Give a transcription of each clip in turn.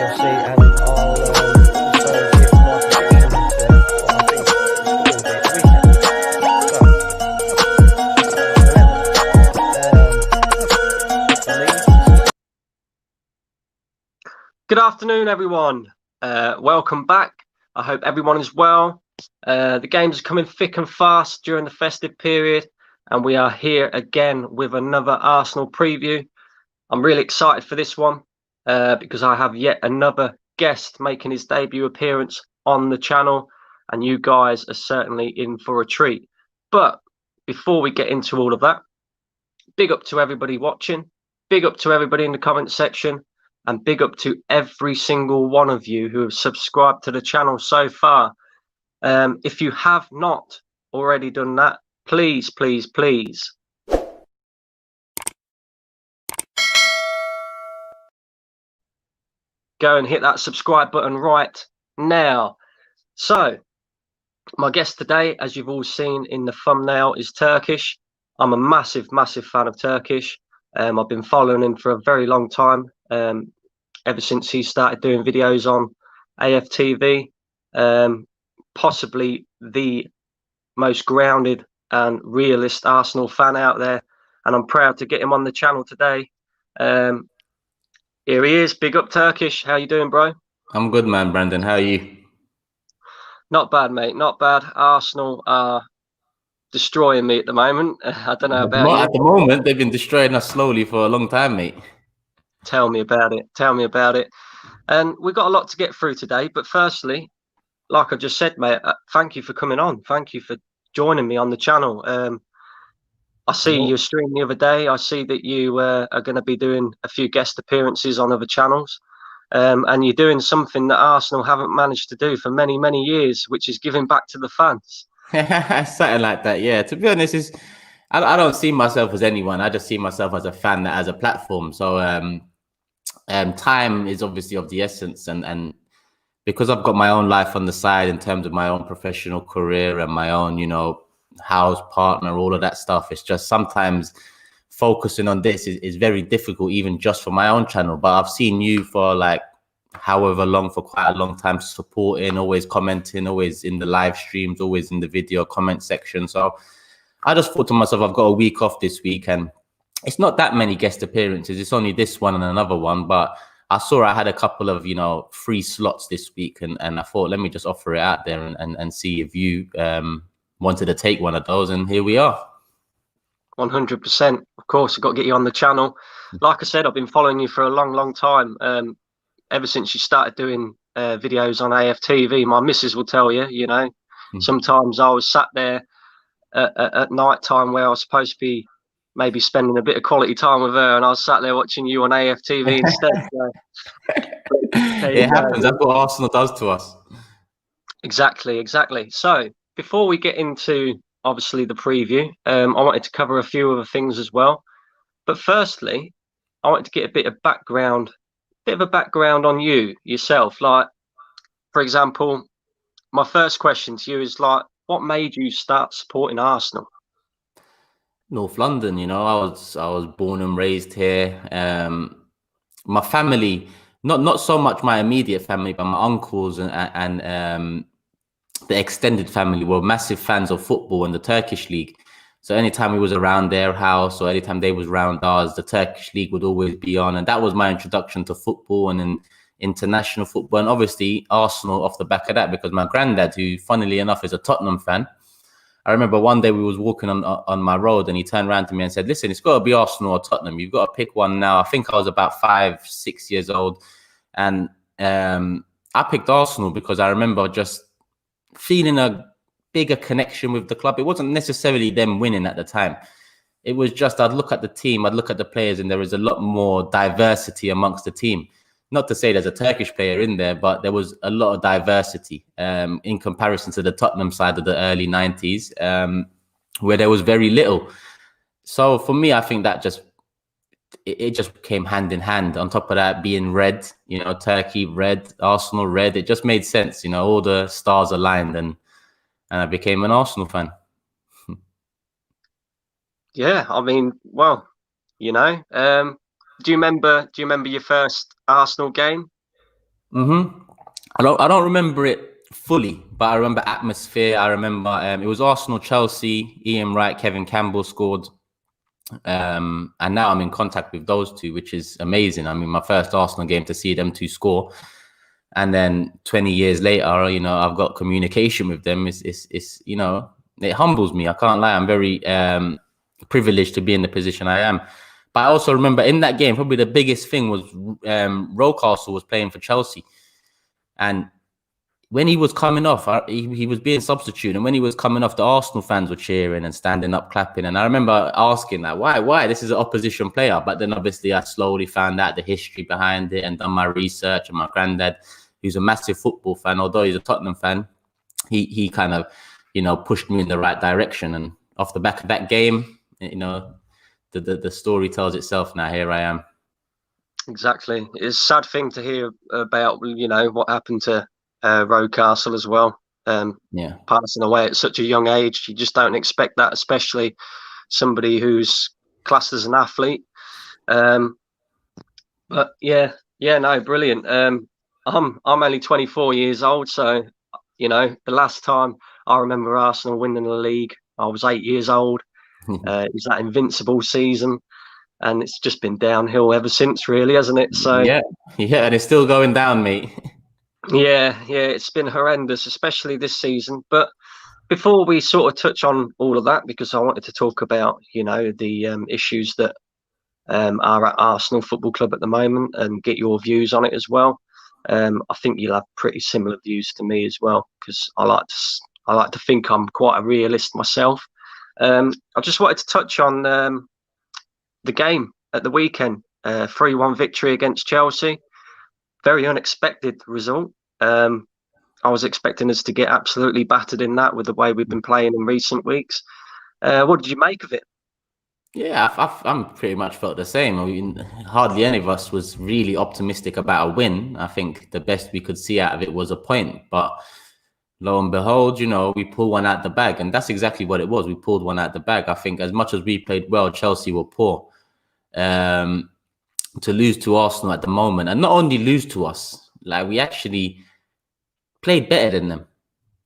shall see, and I'll also give my prediction to what I think the score will be at the weekend. Good afternoon, everyone. Welcome back. I hope everyone is well. The games are coming thick and fast during the festive period, and we are here again with another Arsenal preview. I'm really excited for this one because I have yet another guest making his debut appearance on the channel, and you guys are certainly in for a treat. But before we get into all of that, big up to everybody watching, big up to everybody in the comment section, and big up to every single one of you who have subscribed to the channel so far. If you have not already done that, please go and hit that subscribe button right now. So my guest today, as you've all seen in the thumbnail, is Turkish. I'm a massive fan of Turkish. I've been following him for a very long time, ever since he started doing videos on AFTV. Possibly the most grounded and realist Arsenal fan out there, and I'm proud to get him on the channel today. Here he is. Big up, Turkish. How you doing, bro? I'm good, man, Brandon. How are you? Not bad, mate. Not bad. Arsenal are destroying me at the moment. I don't know about you. At the moment, they've been destroying us slowly for a long time, mate. Tell me about it. Tell me about it. And we've got a lot to get through today. But firstly, like I just said, mate, thank you for coming on. Thank you for joining me on the channel. I see your stream the other day. I see that you are going to be doing a few guest appearances on other channels. And you're doing something that Arsenal haven't managed to do for many years, which is giving back to the fans. Something like that, yeah. To be honest, I don't see myself as anyone. I just see myself as a fan that has a platform. So time is obviously of the essence, and because I've got my own life on the side in terms of my own professional career and my own, house, partner, all of that stuff, it's just sometimes focusing on this is very difficult, even just for my own channel. But I've seen you for like however long, for quite a long time, supporting, always commenting, always in the live streams, always in the video comment section. So I just thought to myself, I've got a week off this week, and it's not that many guest appearances. It's only this one and another one, but I saw I had a couple of, free slots this week, and I thought, let me just offer it out there and see if you wanted to take one of those, and here we are. 100%. Of course, I've got to get you on the channel. Like I said, I've been following you for a long time. Ever since you started doing videos on AFTV, my missus will tell you, sometimes I was sat there at night time where I was supposed to be maybe spending a bit of quality time with her, and I was sat there watching you on AFTV instead. So, it happens. That's what Arsenal does to us. Exactly. So before we get into obviously the preview, I wanted to cover a few other things as well. But firstly, I wanted to get a bit of a background on yourself. Like, for example, my first question to you is like, what made you start supporting Arsenal? North London, I was born and raised here. My family, not so much my immediate family, but my uncles and the extended family were massive fans of football and the Turkish league. So anytime we was around their house or anytime they was around ours, the Turkish league would always be on. And that was my introduction to football and then international football. And obviously Arsenal off the back of that, because my granddad, who funnily enough is a Tottenham fan, I remember one day we was walking on my road, and he turned around to me and said, listen, it's got to be Arsenal or Tottenham. You've got to pick one now. I think I was about 5-6 years old. And I picked Arsenal because I remember just feeling a bigger connection with the club. It wasn't necessarily them winning at the time. It was just, I'd look at the team, I'd look at the players, and there was a lot more diversity amongst the team. Not to say there's a Turkish player in there, but there was a lot of diversity in comparison to the Tottenham side of the early 90s, where there was very little. So for me, I think that it just came hand in hand. On top of that, being red, Turkey red, Arsenal red, it just made sense. All the stars aligned, and I became an Arsenal fan. Yeah, I mean, well, do you remember your first Arsenal game? Mm-hmm. I don't remember it fully, but I remember atmosphere. I remember it was Arsenal, Chelsea, Ian Wright, Kevin Campbell scored. And now I'm in contact with those two, which is amazing. I mean, my first Arsenal game to see them two score, and then 20 years later, you know, I've got communication with them. It's you know, it humbles me. I can't lie. I'm very privileged to be in the position I am. But I also remember in that game, probably the biggest thing was Rocastle was playing for Chelsea, and when he was coming off, he was being substituted, and when he was coming off, the Arsenal fans were cheering and standing up, clapping. And I remember asking that, why? This is an opposition player. But then obviously I slowly found out the history behind it and done my research. And my granddad, who's a massive football fan, although he's a Tottenham fan, he kind of, you know, pushed me in the right direction. And off the back of that game, you know, the story tells itself now. Here I am. Exactly. It's a sad thing to hear about, you know, what happened to Rocastle as well. Yeah. Passing away at such a young age. You just don't expect that, especially somebody who's classed as an athlete. But yeah, no, brilliant. I'm only 24 years old, so you know, the last time I remember Arsenal winning the league, I was 8 years old. It was that invincible season, and it's just been downhill ever since, really, hasn't it? So yeah, and it's still going down, mate. yeah, it's been horrendous, especially this season. But before we sort of touch on all of that, because I wanted to talk about, you know, the issues that are at Arsenal Football Club at the moment and get your views on it as well. I think you'll have pretty similar views to me as well, because I like to think I'm quite a realist myself. I just wanted to touch on the game at the weekend, 3-1 victory against Chelsea. Very unexpected result. I was expecting us to get absolutely battered in that with the way we've been playing in recent weeks. What did you make of it? Yeah, I'm pretty much felt the same. I mean, hardly any of us was really optimistic about a win. I think the best we could see out of it was a point. But lo and behold, you know, we pull one out the bag. And that's exactly what it was. We pulled one out the bag. I think as much as we played well, Chelsea were poor. To lose to Arsenal at the moment, and not only lose to us, like we actually played better than them,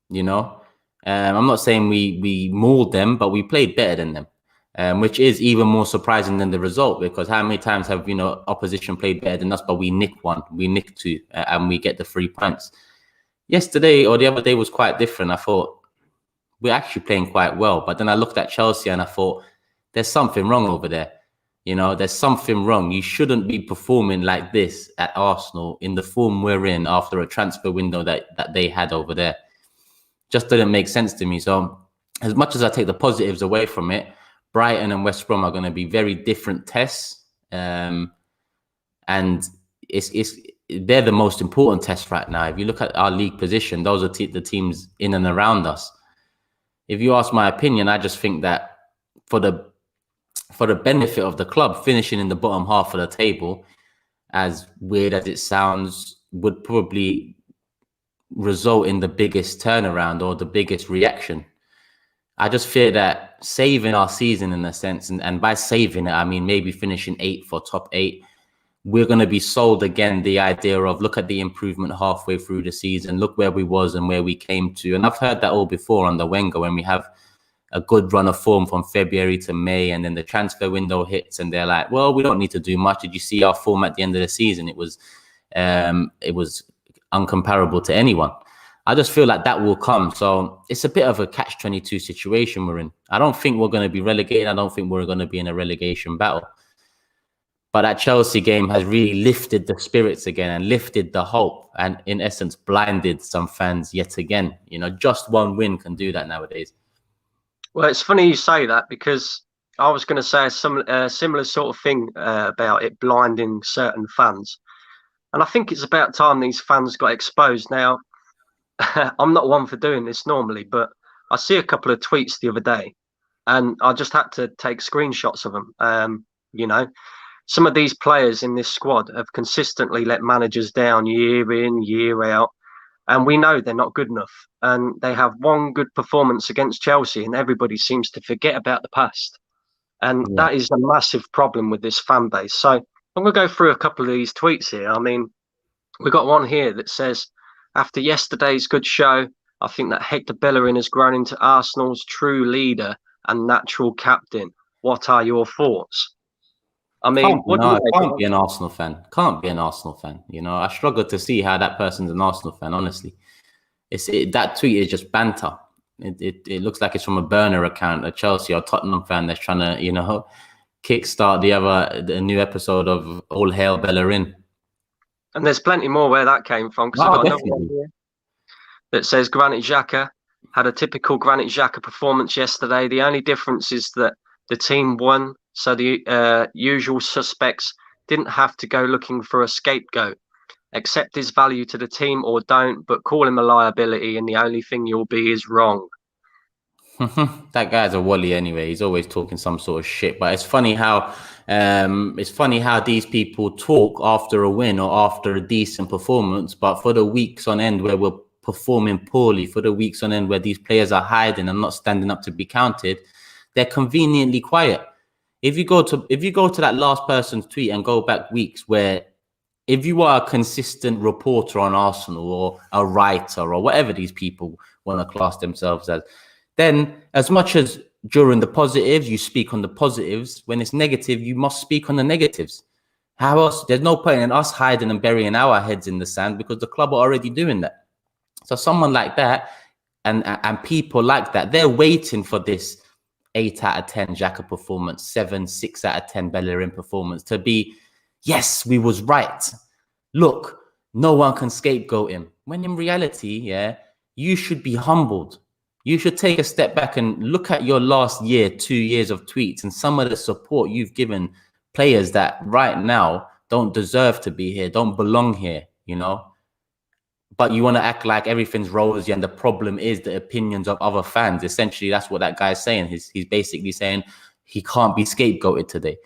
you know. I'm not saying we mauled them, but we played better than them, which is even more surprising than the result, because how many times have, you know, opposition played better than us, but we nick one, we nick two, and we get the 3 points. Yesterday or the other day was quite different. I thought we're actually playing quite well, but then I looked at Chelsea and I thought there's something wrong over there. You know, there's something wrong. You shouldn't be performing like this at Arsenal in the form we're in after a transfer window that they had over there. Just didn't make sense to me. So as much as I take the positives away from it, Brighton and West Brom are going to be very different tests. And they're the most important tests right now. If you look at our league position, those are the teams in and around us. If you ask my opinion, I just think that for the benefit of the club, finishing in the bottom half of the table, as weird as it sounds, would probably result in the biggest turnaround or the biggest reaction. I just fear that saving our season in a sense, and by saving it, I mean maybe finishing 8th or top 8, we're going to be sold again the idea of look at the improvement halfway through the season, look where we was and where we came to. And I've heard that all before under Wenger, when we have a good run of form from February to May, and then the transfer window hits and they're like, well, we don't need to do much. Did you see our form at the end of the season? It was uncomparable to anyone. I just feel like that will come. So it's a bit of a catch-22 situation we're in. I don't think we're going to be relegated. I don't think we're going to be in a relegation battle. But that Chelsea game has really lifted the spirits again and lifted the hope, and in essence blinded some fans yet again. You know, just one win can do that nowadays. Well, it's funny you say that, because I was going to say a similar sort of thing about it blinding certain fans. And I think it's about time these fans got exposed. Now, I'm not one for doing this normally, but I see a couple of tweets the other day and I just had to take screenshots of them. You know, some of these players in this squad have consistently let managers down year in, year out. And we know they're not good enough. And they have one good performance against Chelsea and everybody seems to forget about the past. And that is a massive problem with this fan base. So I'm going to go through a couple of these tweets here. I mean, We got one here that says, after yesterday's good show, I think that Hector Bellerin has grown into Arsenal's true leader and natural captain. What are your thoughts? I mean, what do you make? Can't be an Arsenal fan. Can't be an Arsenal fan. You know, I struggle to see how that person's an Arsenal fan. Honestly, that tweet is just banter. It looks like it's from a burner account, a Chelsea or Tottenham fan that's trying to, you know, kickstart the new episode of All Hail Bellerin. And there's plenty more where that came from, because I've got another one here that says Granit Xhaka had a typical Granit Xhaka performance yesterday. The only difference is that the team won, so the usual suspects didn't have to go looking for a scapegoat. Accept his value to the team or don't, but call him a liability, and the only thing you'll be is wrong. That guy's a wally anyway. He's always talking some sort of shit. But it's funny how these people talk after a win or after a decent performance. But for the weeks on end where we're performing poorly, for the weeks on end where these players are hiding and not standing up to be counted, they're conveniently quiet. If you go to that last person's tweet and go back weeks where, if you are a consistent reporter on Arsenal or a writer or whatever these people want to class themselves as, then as much as during the positives, you speak on the positives, when it's negative, you must speak on the negatives. How else? There's no point in us hiding and burying our heads in the sand, because the club are already doing that. So someone like that and people like that, they're waiting for this 8 out of 10 Xhaka performance, 6 out of 10 Bellerin performance to be, yes, we was right. Look, no one can scapegoat him. When in reality, yeah, you should be humbled. You should take a step back and look at your last year, 2 years of tweets and some of the support you've given players that right now don't deserve to be here, don't belong here, you know. But you want to act like everything's rosy and the problem is the opinions of other fans. Essentially, that's what that guy's saying. He's basically saying he can't be scapegoated today.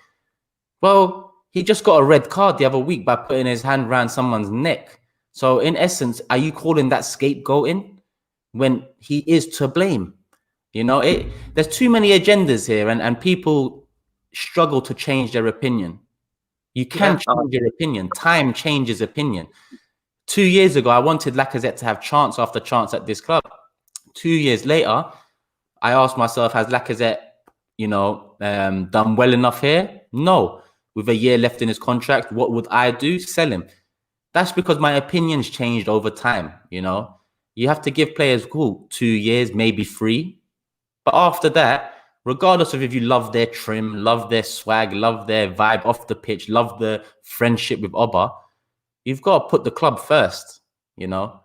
Well, he just got a red card the other week by putting his hand around someone's neck. So in essence, are you calling that scapegoating when he is to blame? You know, there's too many agendas here, and people struggle to change their opinion. You can change your opinion. Time changes opinion. 2 years ago, I wanted Lacazette to have chance after chance at this club. 2 years later, I asked myself, has Lacazette, you know, done well enough here? No. With a year left in his contract, what would I do? Sell him. That's because my opinions changed over time, you know. You have to give players, 2 years, maybe 3. But after that, regardless of if you love their trim, love their swag, love their vibe off the pitch, love the friendship with Oba, you've got to put the club first, you know.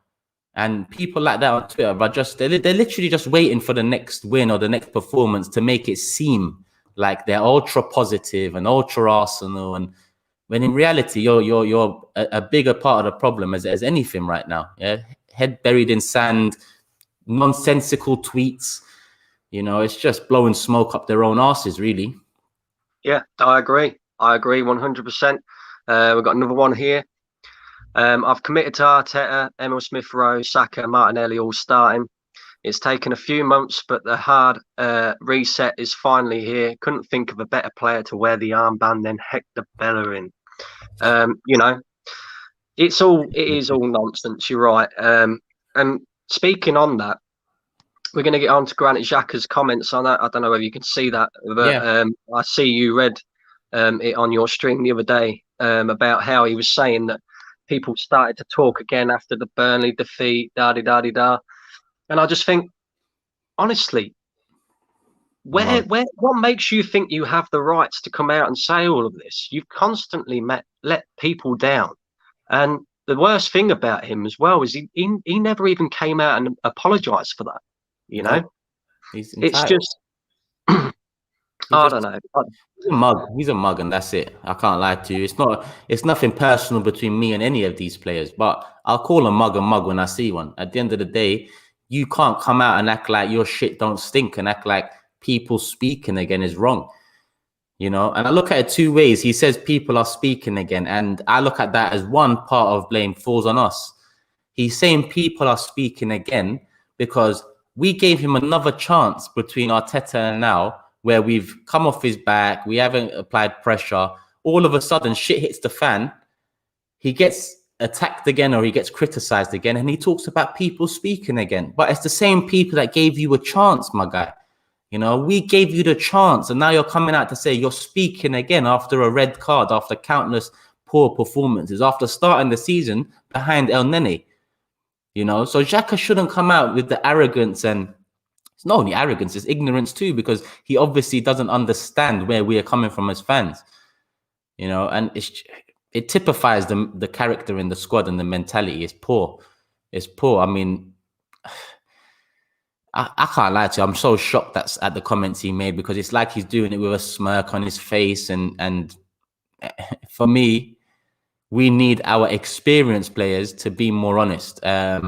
And people like that on Twitter are they're literally just waiting for the next win or the next performance to make it seem like they're ultra positive and ultra Arsenal, and when in reality you're a bigger part of the problem as anything right now. Yeah, head buried in sand, nonsensical tweets. You know, it's just blowing smoke up their own asses, really. Yeah, I agree 100%. We've got another one here. I've committed to Arteta, Emil Smith-Rowe, Saka, Martinelli all starting. It's taken a few months, but the hard reset is finally here. Couldn't think of a better player to wear the armband than Hector Bellerin. You know, it is all nonsense. You're right. And speaking on that, we're going to get on to Granit Xhaka's comments on that. I don't know whether you can see that, but I see you read it on your stream the other day about how he was saying that people started to talk again after the Burnley defeat, da-di-da-di-da. And I just think, honestly, what makes you think you have the rights to come out and say all of this? You've constantly let people down. And the worst thing about him as well is he never even came out and apologized for that. You know, it's just, I don't know. He's a mug. He's a mug, and that's it. I can't lie to you. It's nothing personal between me and any of these players, but I'll call a mug when I see one. At the end of the day, you can't come out and act like your shit don't stink and act like people speaking again is wrong. You know, and I look at it 2 ways. He says people are speaking again, and I look at that as one part of blame falls on us. He's saying people are speaking again because we gave him another chance between Arteta and now, where we've come off his back, we haven't applied pressure. All of a sudden, shit hits the fan. He gets attacked again or he gets criticized again, and he talks about people speaking again. But it's the same people that gave you a chance, my guy. You know, we gave you the chance, and now you're coming out to say you're speaking again after a red card, after countless poor performances, after starting the season behind El Nene. You know, so Xhaka shouldn't come out with the arrogance, and it's not only arrogance, it's ignorance too, because he obviously doesn't understand where we are coming from as fans. You know, and it typifies the character in the squad, and the mentality is poor. It's poor. I mean, I can't lie to you. I'm so shocked at the comments he made, because it's like he's doing it with a smirk on his face. And for me, we need our experienced players to be more honest. I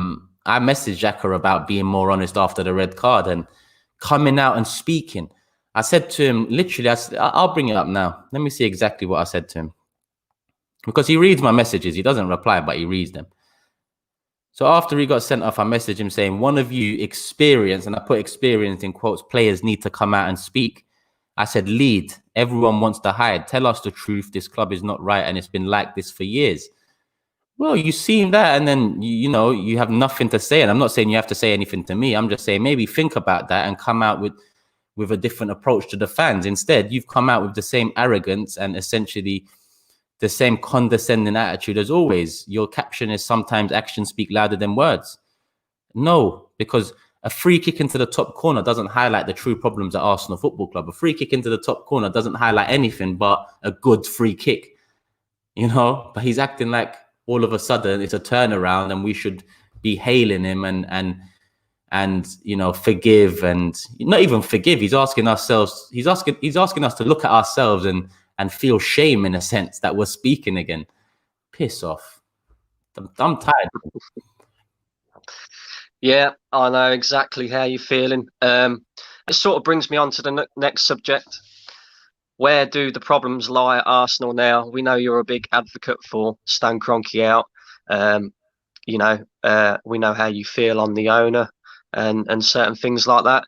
messaged Xhaka about being more honest after the red card and coming out and speaking. I said to him, literally, I'll bring it up now. Let me see exactly what I said to him. Because he reads my messages. He doesn't reply, but he reads them. So after he got sent off, I messaged him saying, one of you experienced, and I put experienced in quotes, players need to come out and speak. I said, lead. Everyone wants to hide. Tell us the truth. This club is not right, and it's been like this for years. Well, you seen that, and then, you know, you have nothing to say. And I'm not saying you have to say anything to me. I'm just saying maybe think about that and come out with a different approach to the fans. Instead, you've come out with the same arrogance and essentially the same condescending attitude as always. Your caption is sometimes actions speak louder than words. No, because a free kick into the top corner doesn't highlight the true problems at Arsenal Football Club. A free kick into the top corner doesn't highlight anything but a good free kick, you know. But he's acting like all of a sudden it's a turnaround and we should be hailing him and you know, forgive, and not even forgive. He's asking ourselves. He's asking us to look at ourselves and feel shame in a sense that we're speaking again. Piss off. I'm tired. Yeah, I know exactly how you're feeling. It sort of brings me on to the next subject. Where do the problems lie at Arsenal now? We know you're a big advocate for Stan Kroenke out. You know, we know how you feel on the owner and certain things like that.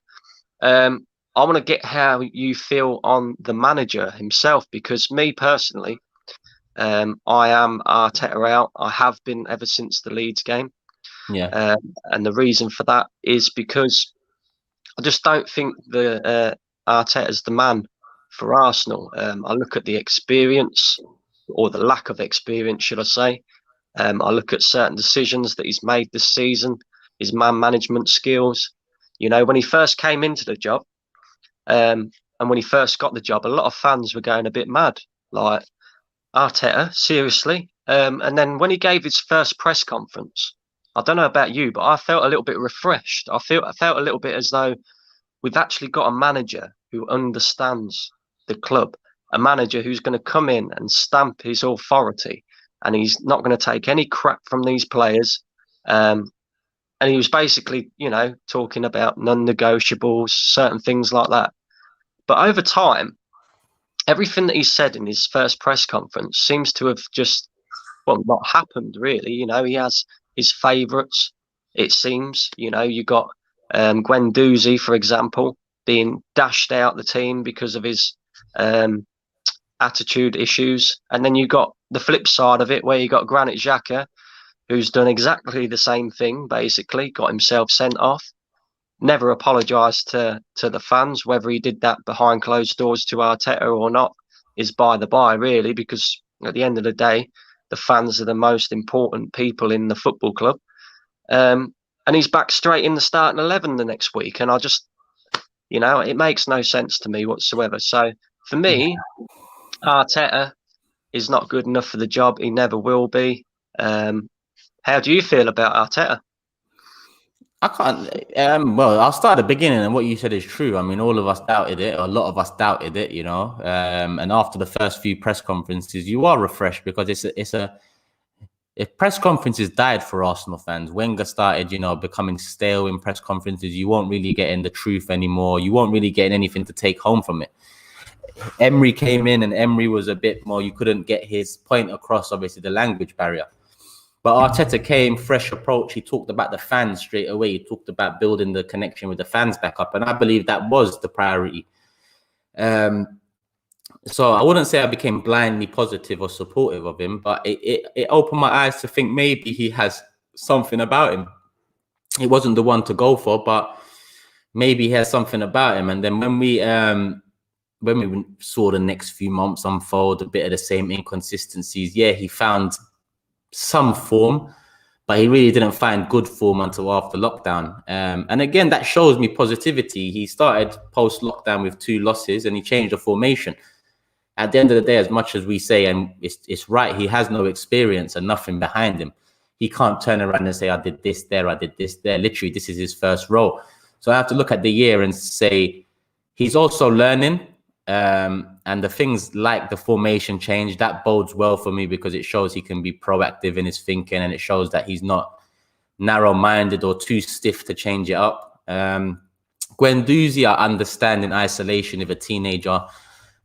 I want to get how you feel on the manager himself, because me personally, I am Arteta out. I have been ever since the Leeds game. Yeah. And the reason for that is because I just don't think the Arteta's the man for Arsenal. I look at the experience, or the lack of experience, should I say. I look at certain decisions that he's made this season, his man management skills. You know, when he first came into the job, and when he first got the job, a lot of fans were going a bit mad, like, Arteta, seriously? And then when he gave his first press conference, I don't know about you, but I felt a little bit refreshed. I felt a little bit as though we've actually got a manager who understands the club, a manager who's going to come in and stamp his authority, and he's not going to take any crap from these players. And he was basically, you know, talking about non-negotiables, certain things like that. But over time, everything that he said in his first press conference seems to have just, well, not happened really. You know, he has his favourites, it seems. You know, you got Guendouzi, for example, being dashed out the team because of his attitude issues. And then you got the flip side of it, where you got Granit Xhaka, who's done exactly the same thing, basically, got himself sent off. Never apologised to the fans. Whether he did that behind closed doors to Arteta or not is by the by, really, because at the end of the day, the fans are the most important people in the football club. And he's back straight in the starting 11 the next week. And I just, you know, it makes no sense to me whatsoever. So for me, Arteta is not good enough for the job. He never will be. How do you feel about Arteta? I can't. Well, I'll start at the beginning, and what you said is true. I mean, all of us doubted it, or a lot of us doubted it, you know. And after the first few press conferences, you are refreshed, because if press conferences died for Arsenal fans, Wenger started, you know, becoming stale in press conferences. You won't really get in the truth anymore. You won't really get anything to take home from it. Emery came in, and Emery was a bit more. You couldn't get his point across. Obviously, the language barrier. But Arteta came, fresh approach. He talked about the fans straight away. He talked about building the connection with the fans back up. And I believe that was the priority. So I wouldn't say I became blindly positive or supportive of him, but it opened my eyes to think maybe he has something about him. He wasn't the one to go for, but maybe he has something about him. And then when we saw the next few months unfold, a bit of the same inconsistencies, yeah, he found some form, but he really didn't find good form until after lockdown. And again, that shows me positivity. He started post-lockdown with 2 losses and he changed the formation. At the end of the day, as much as we say, and it's right, he has no experience and nothing behind him. He can't turn around and say, I did this there, I did this there. Literally, this is his first role. So I have to look at the year and say, he's also learning. And the things like the formation change, that bodes well for me because it shows he can be proactive in his thinking, and it shows that he's not narrow-minded or too stiff to change it up. Guendouzi, I understand in isolation if a teenager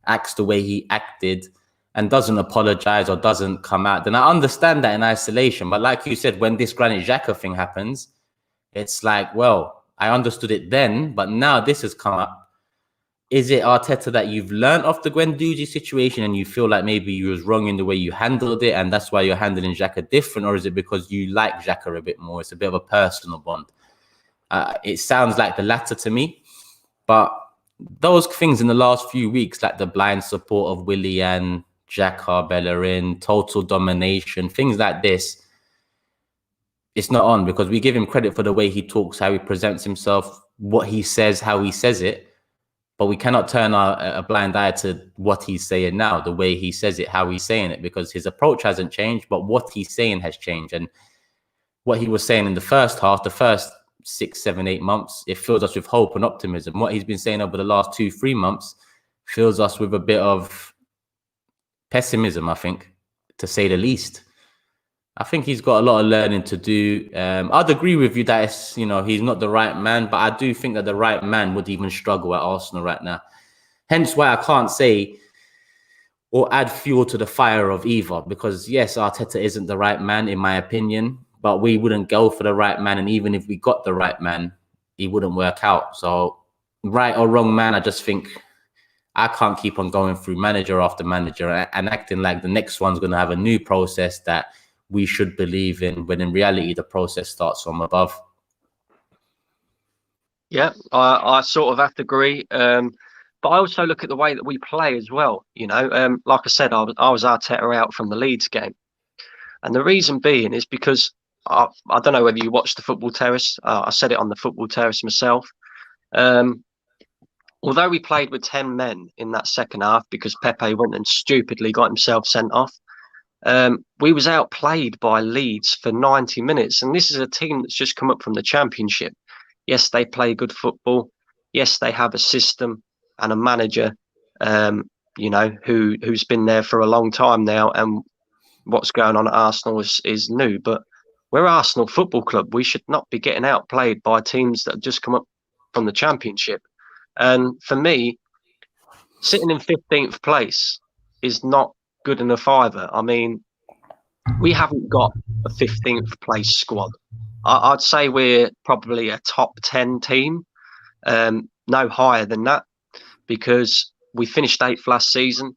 acts the way he acted and doesn't apologize or doesn't come out, then I understand that in isolation. But like you said, when this Granit Xhaka thing happens, it's like, well, I understood it then, but now this has come up. Is it, Arteta, that you've learned off the Guendouzi situation and you feel like maybe you was wrong in the way you handled it and that's why you're handling Xhaka different? Or is it because you like Xhaka a bit more? It's a bit of a personal bond. It sounds like the latter to me. But those things in the last few weeks, like the blind support of Willian, Hector Bellerin, total domination, things like this, it's not on because we give him credit for the way he talks, how he presents himself, what he says, how he says it. But we cannot turn a blind eye to what he's saying now, the way he says it, how he's saying it, because his approach hasn't changed, but what he's saying has changed. And what he was saying in the first half, the first 6, 7, 8 months, it fills us with hope and optimism. What he's been saying over the last 2, 3 months fills us with a bit of pessimism, I think, to say the least. I think he's got a lot of learning to do. I'd agree with you that it's, he's not the right man, but I do think that the right man would even struggle at Arsenal right now. Hence why I can't say or add fuel to the fire of either, because yes, Arteta isn't the right man in my opinion, but we wouldn't go for the right man. And even if we got the right man, he wouldn't work out. So right or wrong man, I just think I can't keep on going through manager after manager and acting like the next one's going to have a new process that we should believe in, when in reality, the process starts from above. Yeah, I sort of have to agree. But I also look at the way that we play as well. Like I said, I was Arteta out from the Leeds game. And the reason being is because I don't know whether you watched the Football Terrace. I said it on the Football Terrace myself. Although we played with 10 men in that second half because Pepe went and stupidly got himself sent off, we was outplayed by Leeds for 90 minutes. And this is a team that's just come up from the Championship. Yes, they play good football. Yes, they have a system and a manager, who's been there for a long time now. And what's going on at Arsenal is new. But we're Arsenal Football Club. We should not be getting outplayed by teams that have just come up from the Championship. And for me, sitting in 15th place is not good enough either. I mean, we haven't got a 15th place squad. I'd say we're probably a top 10 team, no higher than that, because we finished 8th last season.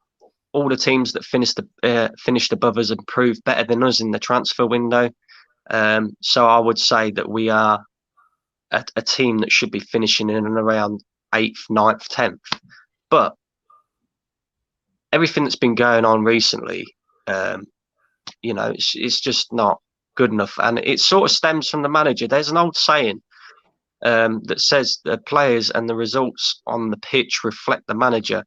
All the teams that finished above us and proved better than us in the transfer window. So I would say that we are a team that should be finishing in and around 8th, 9th, 10th. But everything that's been going on recently, it's just not good enough. And it sort of stems from the manager. There's an old saying that says the players and the results on the pitch reflect the manager.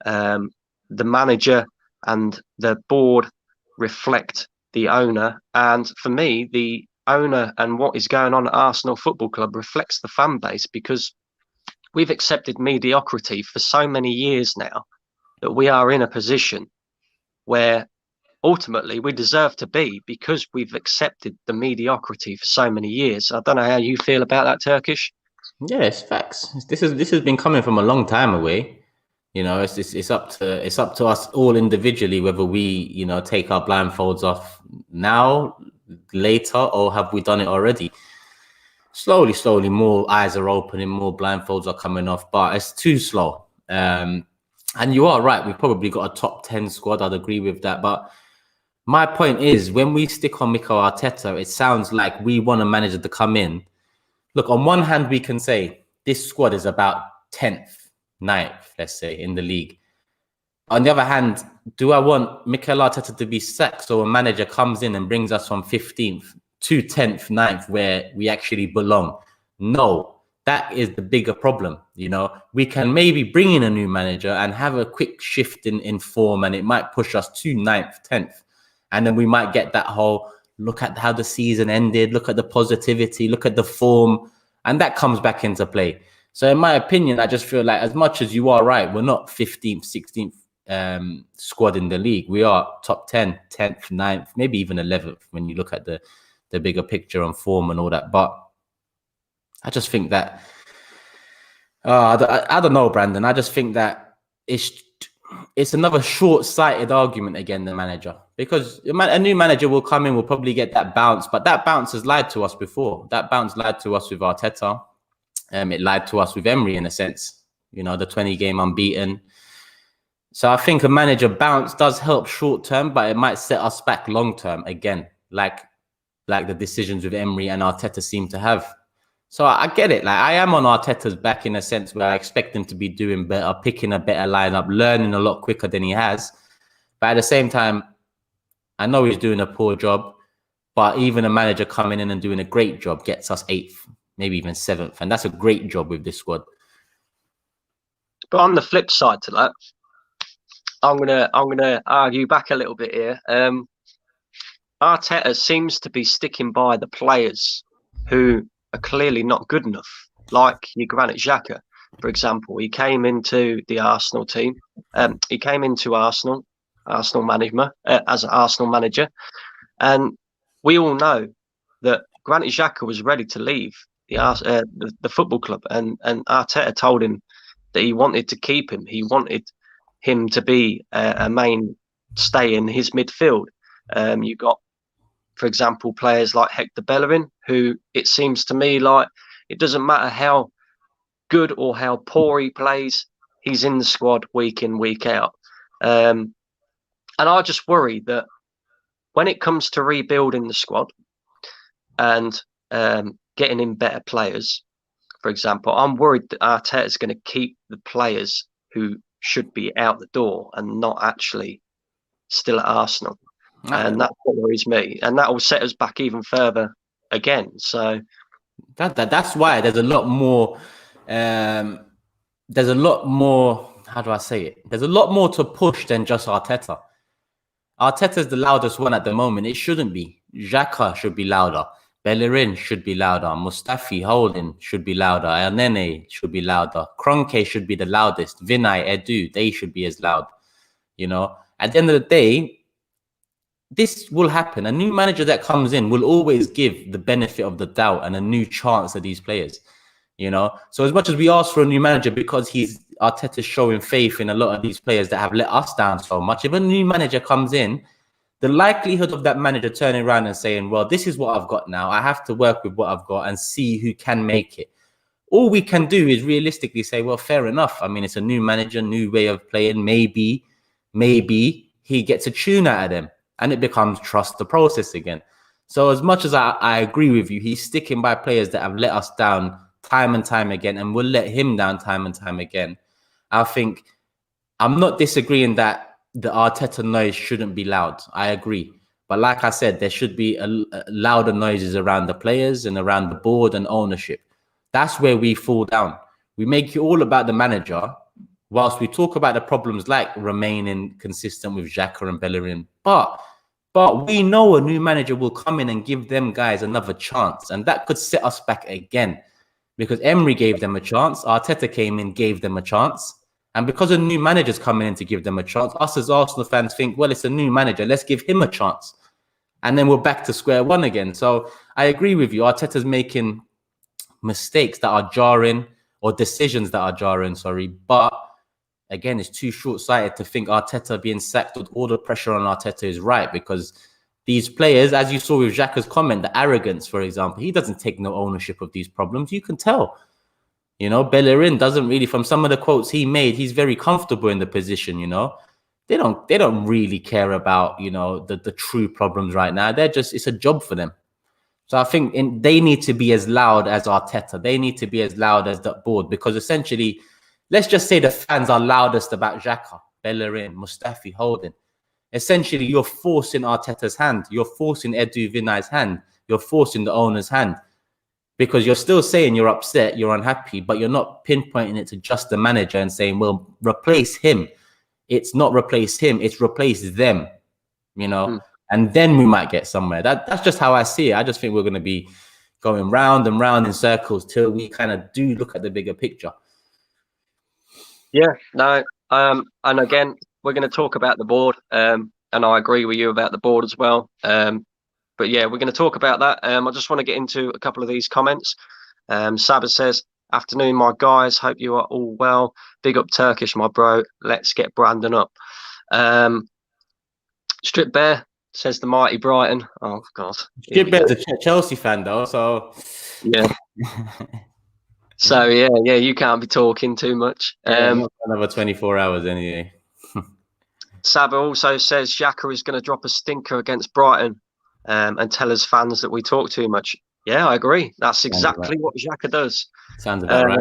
The manager and the board reflect the owner. And for me, the owner and what is going on at Arsenal Football Club reflects the fan base, because we've accepted mediocrity for so many years now that we are in a position where ultimately we deserve to be, because we've accepted the mediocrity for so many years. I don't know how you feel about that, Turkish. Yeah, it's facts. This has been coming from a long time away. It's up to us all individually whether we take our blindfolds off now, later, or have we done it already. Slowly more eyes are opening, more blindfolds are coming off, but it's too slow. And you are right. We've probably got a top 10 squad. I'd agree with that. But my point is, when we stick on Mikel Arteta, it sounds like we want a manager to come in. Look, on one hand, we can say this squad is about 10th, 9th, let's say, in the league. On the other hand, do I want Mikel Arteta to be sacked so a manager comes in and brings us from 15th to 10th, 9th, where we actually belong? No, that is the bigger problem. You know, we can maybe bring in a new manager and have a quick shift in form, and it might push us to 9th, 10th. And then we might get that whole look at how the season ended, look at the positivity, look at the form, and that comes back into play. So in my opinion, I just feel like as much as you are right, we're not 15th, 16th squad in the league. We are top 10, 10th, 9th, maybe even 11th when you look at the bigger picture on form and all that. But I just think that, I don't know, Brandon. I just think that it's another short-sighted argument again, the manager. Because a new manager will come in, will probably get that bounce. But that bounce has lied to us before. That bounce lied to us with Arteta. It lied to us with Emery in a sense. You know, the 20-game unbeaten. So I think a manager bounce does help short-term, but it might set us back long-term again, like the decisions with Emery and Arteta seem to have. So I get it. Like, I am on Arteta's back in a sense where I expect him to be doing better, picking a better lineup, learning a lot quicker than he has. But at the same time, I know he's doing a poor job, but even a manager coming in and doing a great job gets us 8th, maybe even 7th. And that's a great job with this squad. But on the flip side to that, I'm gonna argue back a little bit here. Arteta seems to be sticking by the players who are clearly not good enough, like your Granit Xhaka, for example. He came into the Arsenal team. He came into Arsenal management as an Arsenal manager, and we all know that Granit Xhaka was ready to leave the football club, and Arteta told him that he wanted to keep him. He wanted him to be a mainstay in his midfield. You got, for example, players like Hector Bellerin, who it seems to me like it doesn't matter how good or how poor he plays, he's in the squad week in, week out. And I just worry that when it comes to rebuilding the squad and getting in better players, for example, I'm worried that Arteta is going to keep the players who should be out the door and not actually still at Arsenal. And that's what worries me. And that will set us back even further again. So that's why there's a lot more, how do I say it? There's a lot more to push than just Arteta. Arteta's the loudest one at the moment. It shouldn't be. Xhaka should be louder. Bellerin should be louder. Mustafi, Holding should be louder. Elneny should be louder. Kroenke should be the loudest. Vinay, Edu, they should be as loud. You know, at the end of the day, this will happen. A new manager that comes in will always give the benefit of the doubt and a new chance to these players. You know, so as much as we ask for a new manager because Arteta's showing faith in a lot of these players that have let us down so much, if a new manager comes in, the likelihood of that manager turning around and saying, well, this is what I've got now. I have to work with what I've got and see who can make it. All we can do is realistically say, well, fair enough. I mean, it's a new manager, new way of playing. Maybe he gets a tune out of them and it becomes trust the process again. So as much as I agree with you, he's sticking by players that have let us down time and time again and will let him down time and time again. I think I'm not disagreeing that the Arteta noise shouldn't be loud. I agree. But like I said, there should be louder noises around the players and around the board and ownership. That's where we fall down. We make it all about the manager, whilst we talk about the problems like remaining consistent with Xhaka and Bellerin. But we know a new manager will come in and give them guys another chance. And that could set us back again. Because Emery gave them a chance. Arteta came in, gave them a chance. And because a new manager's coming in to give them a chance, us as Arsenal fans think, well, it's a new manager. Let's give him a chance. And then we're back to square one again. So I agree with you. Arteta's making mistakes that are jarring or decisions that are jarring, But again, it's too short-sighted to think Arteta being sacked with all the pressure on Arteta is right, because these players, as you saw with Xhaka's comment, the arrogance, for example, he doesn't take no ownership of these problems. You can tell. You know, Bellerin doesn't really, from some of the quotes he made, he's very comfortable in the position, you know. They don't really care about, you know, the true problems right now. It's a job for them. So I think they need to be as loud as Arteta. They need to be as loud as the board, because essentially, let's just say the fans are loudest about Xhaka, Bellerin, Mustafi, Holding. Essentially, you're forcing Arteta's hand. You're forcing Edu Vinay's hand. You're forcing the owner's hand. Because you're still saying you're upset, you're unhappy, but you're not pinpointing it to just the manager and saying, well, replace him. It's not replace him, it's replace them, you know, and then we might get somewhere. That's just how I see it. I just think we're going to be going round and round in circles till we kind of do look at the bigger picture. Yeah, no. And again, we're going to talk about the board, and I agree with you about the board as well. But yeah, we're going to talk about that. I just want to get into a couple of these comments. Saba says, afternoon, my guys. Hope you are all well. Big up Turkish, my bro. Let's get Brandon up. Strip Bear says the mighty Brighton. Oh, God. Strip Bear's a Chelsea fan, though, so... Yeah. So, yeah, you can't be talking too much. Another 24 hours anyway. Saba also says Xhaka is going to drop a stinker against Brighton. And tell us fans that we talk too much. Yeah, I agree. That's exactly what Xhaka does. Sounds about right.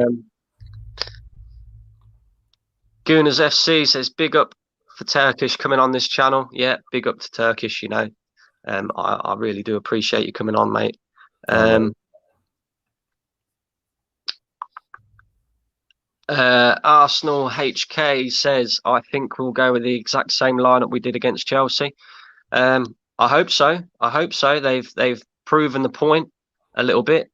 Gooners FC says, big up for Turkish coming on this channel. Yeah, big up to Turkish, you know. I really do appreciate you coming on, mate. Arsenal HK says, I think we'll go with the exact same lineup we did against Chelsea. I hope so. They've proven the point a little bit.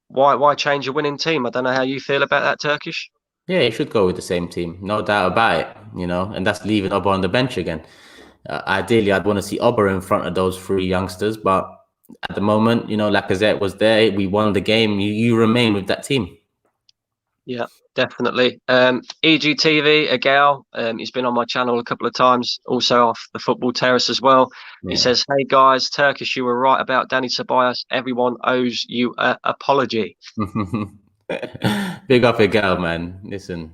Why change a winning team? I don't know how you feel about that, Turkish. Yeah, you should go with the same team, no doubt about it. You know, and that's leaving Oba on the bench again. Ideally, I'd want to see Oba in front of those three youngsters, but at the moment, you know, Lacazette was there. We won the game. You remain with that team. Yeah, definitely. EGTV, a gal, he's been on my channel a couple of times, also off the Football Terrace as well. Yeah. He says, hey guys, Turkish, you were right about Danny Ceballos. Everyone owes you an apology. Big up a gal, man. Listen,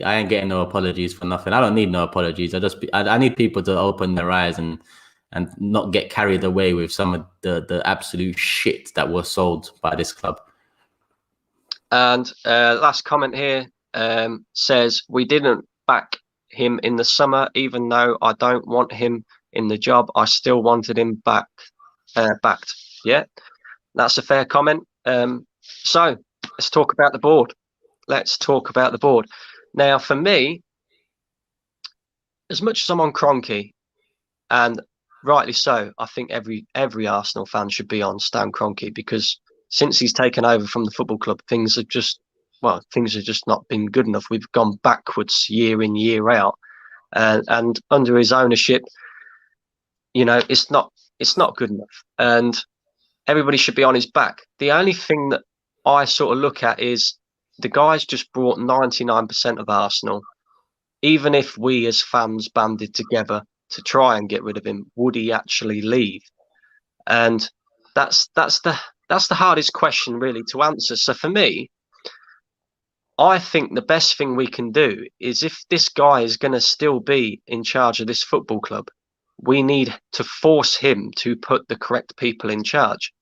I ain't getting no apologies for nothing. I don't need no apologies. I need people to open their eyes and not get carried away with some of the absolute shit that was sold by this club. And last comment here says, we didn't back him in the summer, even though I don't want him in the job. I still wanted him backed. Yeah, that's a fair comment. So let's talk about the board. Now, for me, as much as I'm on Kroenke, and rightly so, I think every Arsenal fan should be on Stan Kroenke, because since he's taken over from the football club, things have just not been good enough. We've gone backwards year in, year out, and under his ownership, you know, it's not good enough, and everybody should be on his back. The only thing that I sort of look at is the guy's just brought 99% of Arsenal. Even if we as fans banded together to try and get rid of him, would he actually leave? And that's the hardest question really to answer. So for me, I think the best thing we can do is, if this guy is going to still be in charge of this football club, we need to force him to put the correct people in charge.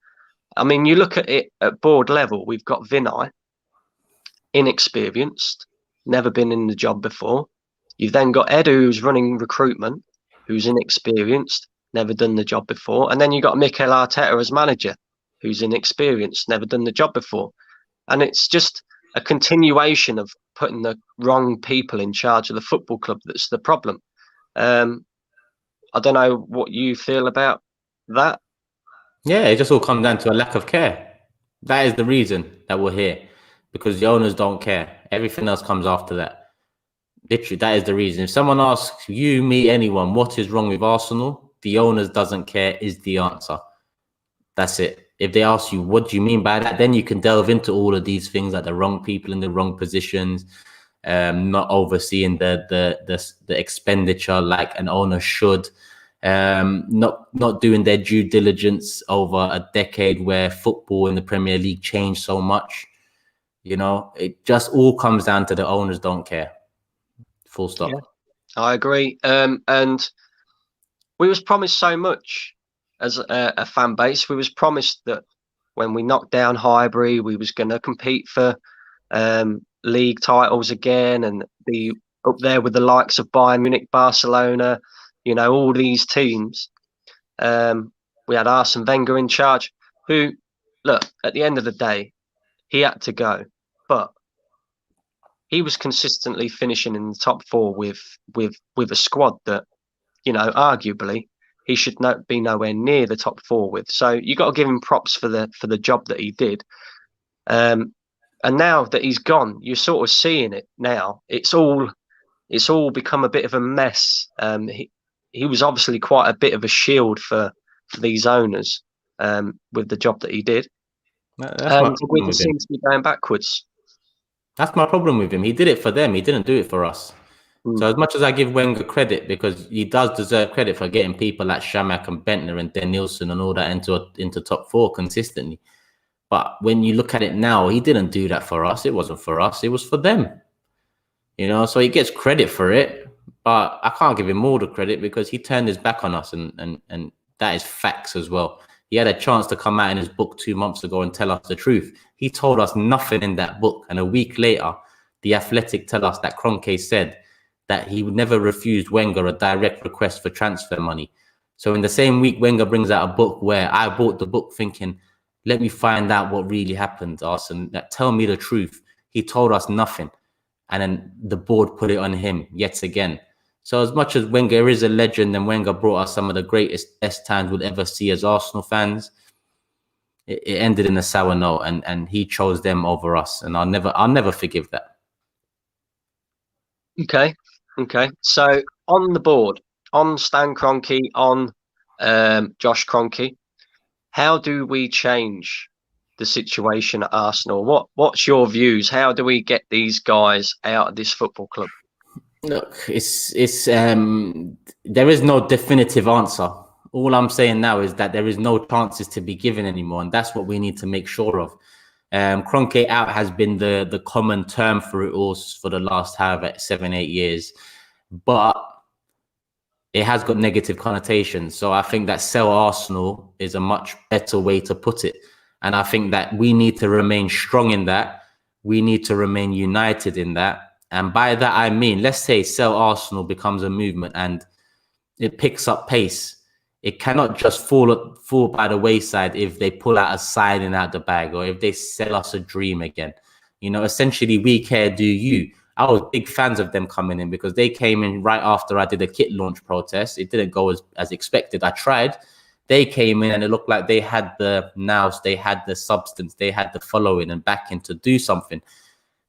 I mean, you look at it at board level, we've got Vinay, inexperienced, never been in the job before. You've then got Edu, who's running recruitment, who's inexperienced, never done the job before. And then you've got Mikel Arteta as manager, who's inexperienced, never done the job before. And it's just a continuation of putting the wrong people in charge of the football club that's the problem. I don't know what you feel about that. Yeah, it just all comes down to a lack of care. That is the reason that we're here, because the owners don't care. Everything else comes after that. Literally, that is the reason. If someone asks you, me, anyone, what is wrong with Arsenal, the owners doesn't care is the answer. That's it. If they ask you, what do you mean by that? Then you can delve into all of these things, like the wrong people in the wrong positions, not overseeing the expenditure like an owner should, not doing their due diligence over a decade where football in the Premier League changed so much. You know, it just all comes down to the owners don't care. Full stop. Yeah, I agree. And we was promised so much as a fan base. We was promised that when we knocked down Highbury, we was going to compete for league titles again and be up there with the likes of Bayern Munich, Barcelona, you know, all these teams. We had Arsene Wenger in charge, who, look, at the end of the day, he had to go, but he was consistently finishing in the top four with a squad that, you know, arguably he should be nowhere near the top four with. So you got to give him props for the job that he did. And now that he's gone, you're sort of seeing it now. It's all become a bit of a mess. He was obviously quite a bit of a shield for these owners with the job that he did. And we just seem to be going backwards. That's my problem with him. He did it for them. He didn't do it for us. So as much as I give Wenger credit, because he does deserve credit for getting people like Shamak and Bentner and Den Nielsen and all that into top four consistently. But when you look at it now, he didn't do that for us. It wasn't for us. It was for them. You know, so he gets credit for it. But I can't give him all the credit because he turned his back on us. And that is facts as well. He had a chance to come out in his book 2 months ago and tell us the truth. He told us nothing in that book. And a week later, The Athletic tell us that Kroenke said that he would never refuse Wenger a direct request for transfer money. So in the same week, Wenger brings out a book where I bought the book thinking, let me find out what really happened, Arsene. Tell me the truth. He told us nothing. And then the board put it on him yet again. So as much as Wenger is a legend and Wenger brought us some of the best times we'll ever see as Arsenal fans, it ended in a sour note, and he chose them over us. And I'll never forgive that. Okay. So on the board, on Stan Kroenke, on Josh Kroenke, how do we change the situation at Arsenal? What's your views? How do we get these guys out of this football club? Look, it's there is no definitive answer. All I'm saying now is that there is no chances to be given anymore, and that's what we need to make sure of. Kroenke out has been the common term for it all for the last 7-8 years, but it has got negative connotations. So I think that sell Arsenal is a much better way to put it. And I think that we need to remain strong in that. We need to remain united in that. And by that, I mean, let's say sell Arsenal becomes a movement and it picks up pace. It cannot just fall by the wayside if they pull out a signing out the bag or if they sell us a dream again. You know, essentially, we care, do you? I was big fans of them coming in because they came in right after I did a kit launch protest. It didn't go as expected. I tried. They came in and it looked like they had the nous, they had the substance, they had the following and backing to do something.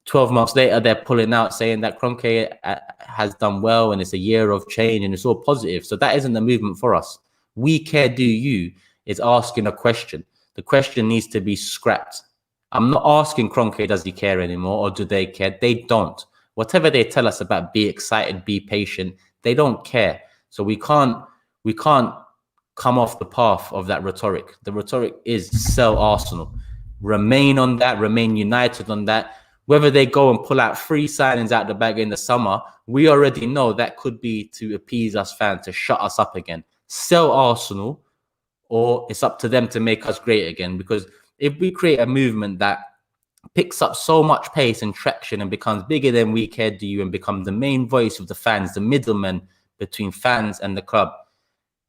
12 months later, they're pulling out saying that Kroenke has done well and it's a year of change and it's all positive. So that isn't the movement for us. We care, do you is asking a question. The question needs to be scrapped. I'm not asking Kroenke, does he care anymore or do they care? They don't. Whatever they tell us about be excited, be patient, they don't care. So we can't come off the path of that rhetoric. The rhetoric is sell Arsenal. Remain on that, remain united on that. Whether they go and pull out 3 signings out the bag in the summer, we already know that could be to appease us fans, to shut us up again. Sell Arsenal, or it's up to them to make us great again. Because if we create a movement that picks up so much pace and traction and becomes bigger than we care, do you, and become the main voice of the fans, the middleman between fans and the club,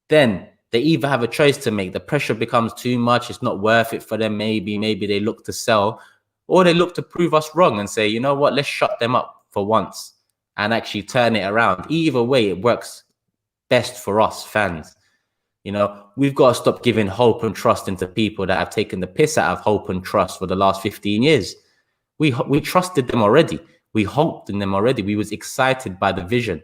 then they either have a choice to make. The pressure becomes too much. It's not worth it for them. Maybe they look to sell, or they look to prove us wrong and say, you know what, let's shut them up for once and actually turn it around. Either way, it works best for us fans. You know, we've got to stop giving hope and trust into people that have taken the piss out of hope and trust for the last 15 years. We trusted them already. We hoped in them already. We was excited by the vision.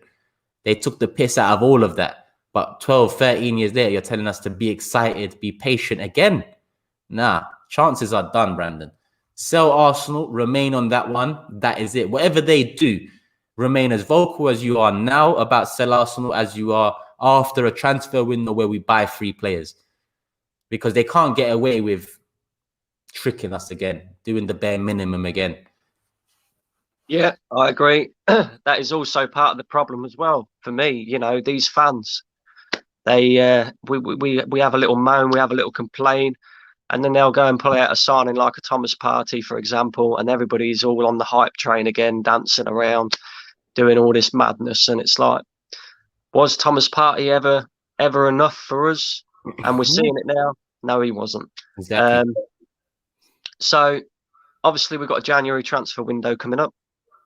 They took the piss out of all of that. But 12, 13 years later, you're telling us to be excited, be patient again. Nah, chances are done, Brandon. Sell Arsenal, remain on that one. That is it. Whatever they do, remain as vocal as you are now about sell Arsenal as you are after a transfer window where we buy 3 players. Because they can't get away with tricking us again, doing the bare minimum again. Yeah, I agree. That is also part of the problem as well for me. You know, these fans, we have a little moan, we have a little complain, and then they'll go and pull out a signing like a Thomas Partey, for example, and everybody's all on the hype train again, dancing around, doing all this madness, and it's like, was Thomas Partey ever enough for us? And we're seeing it now. No, he wasn't. Exactly. So obviously we've got a January transfer window coming up.